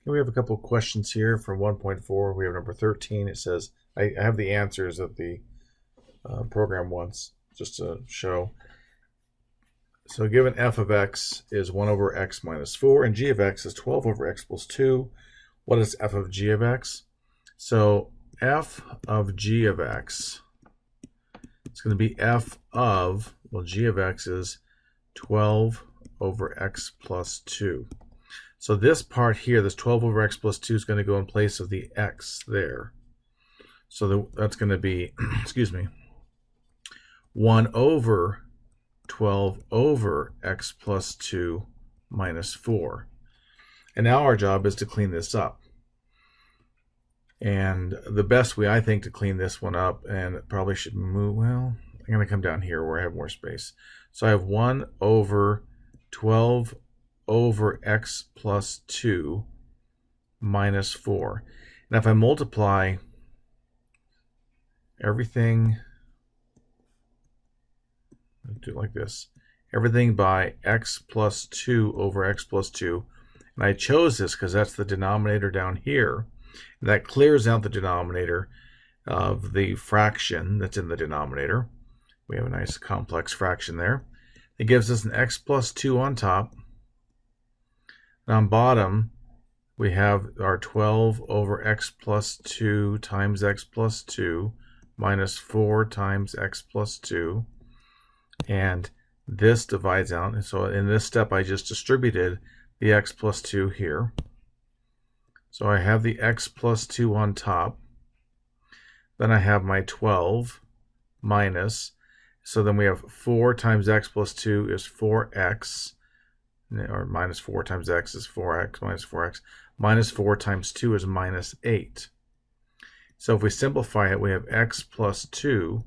We have a couple of questions here from 1.4. We have number 13. It says, I have the answers that the program wants just to show. So given f of x is 1 over x minus 4 and g of x is 12 over x plus 2, what is f of g of x? So f of g of x is going to be f of, well, g of x is 12 over x plus 2. So this part here, this 12 over x plus 2 is going to go in place of the x there. So that's going to be, excuse me, 1 over 12 over x plus 2 minus 4. And now our job is to clean this up. And the best way, I think, to clean this one up, and it probably should move, well, I'm going to come down here where I have more space. So I have 1 over 12 over x plus 2 minus 4. And if I multiply everything, I'll do it like this, everything by x plus 2 over x plus 2, and I chose this because that's the denominator down here, and that clears out the denominator of the fraction that's in the denominator. We have a nice complex fraction there. It gives us an x plus 2 on top. And on bottom, we have our 12 over x plus 2 times x plus 2 minus 4 times x plus 2. And this divides out. And so in this step, I just distributed the x plus 2 here. So I have the x plus 2 on top. Then I have my 12 minus. So then we have 4 times x plus 2 is 4x. Or minus 4 times x is 4x minus 4x. Minus 4 times 2 is minus 8. So if we simplify it, we have x plus 2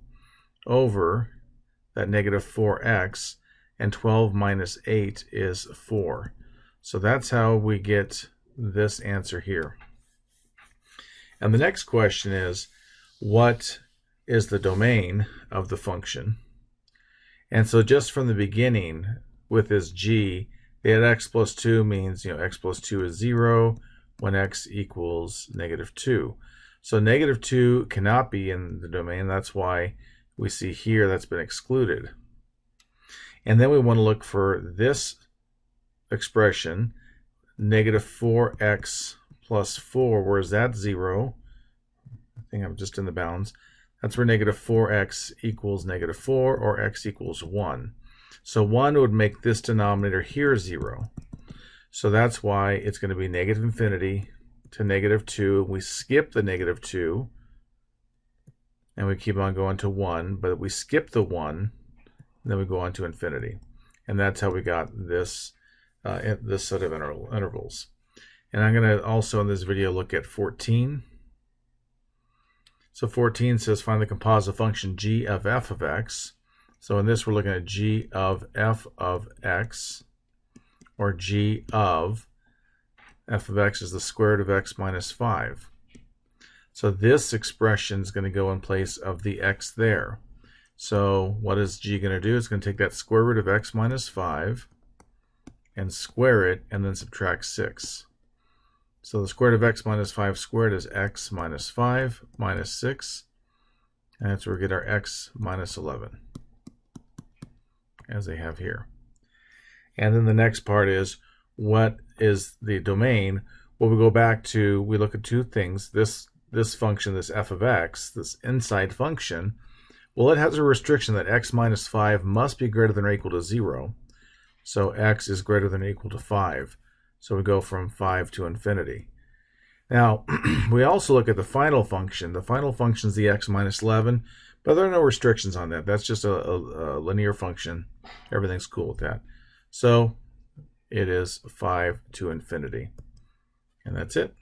over that negative 4x, and 12 minus 8 is 4. So that's how we get this answer here. And the next question is, what is the domain of the function? And so just from the beginning with this g, that x plus 2 means, x plus 2 is 0 when x equals negative 2. So negative 2 cannot be in the domain. That's why we see here that's been excluded. And then we want to look for this expression, negative 4x plus 4. Where is that 0? I think I'm just in the bounds. That's where negative 4x equals negative 4, or x equals 1. So 1 would make this denominator here 0. So that's why it's going to be negative infinity to negative 2. We skip the negative 2, and we keep on going to 1. But we skip the 1, and then we go on to infinity. And that's how we got this, this set of intervals. And I'm going to also in this video look at 14. So 14 says find the composite function g of f of x. So in this, we're looking at g of f of x, or g of f of x is the square root of x minus 5. So this expression is going to go in place of the x there. So what is g going to do? It's going to take that square root of x minus 5 and square it, and then subtract 6. So the square root of x minus 5 squared is x minus 5 minus 6. And that's where we get our x minus 11. As they have here. And then the next part is, what is the domain? Well, we go back to, we look at two things. This function, this f of x, this inside function, well, it has a restriction that x minus 5 must be greater than or equal to 0. So x is greater than or equal to 5. So we go from 5 to infinity. Now, we also look at the final function. The final function is the x minus 11. But there are no restrictions on that. That's just a linear function. Everything's cool with that. So it is 5 to infinity. And that's it.